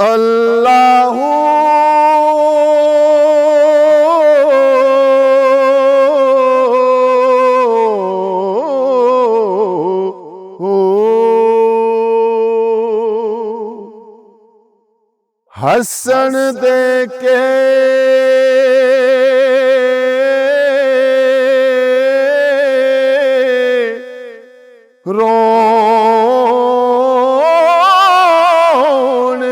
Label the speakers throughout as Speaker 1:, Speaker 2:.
Speaker 1: अल्लाहू हसन दे के रोन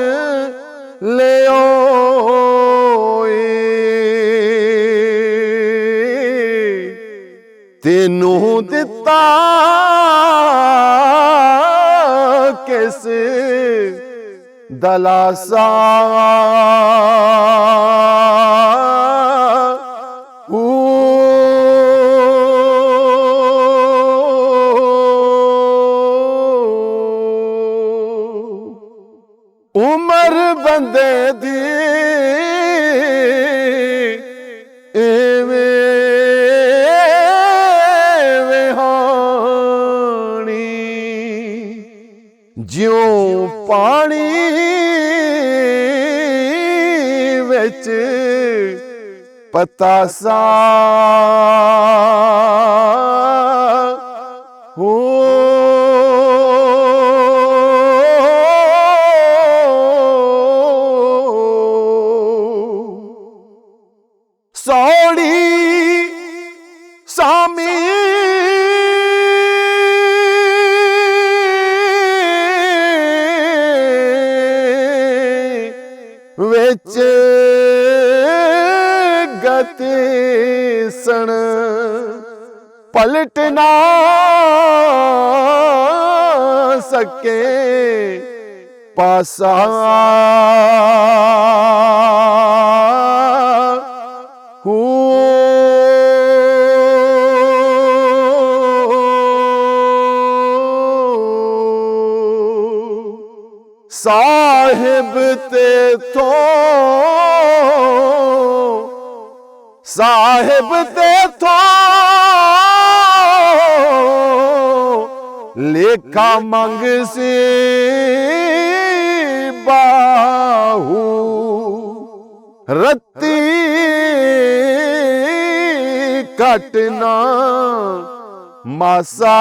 Speaker 1: ले तेनू दिता किस दलासा उमर बंदे दी ज्यों पानी विच पतासा हो सौड़ी सामी विच गति सन पलट ना सके पासा हो साहिब ते तो साहिब ते तो लेखा मंग से बाहू रत्ती कटना मासा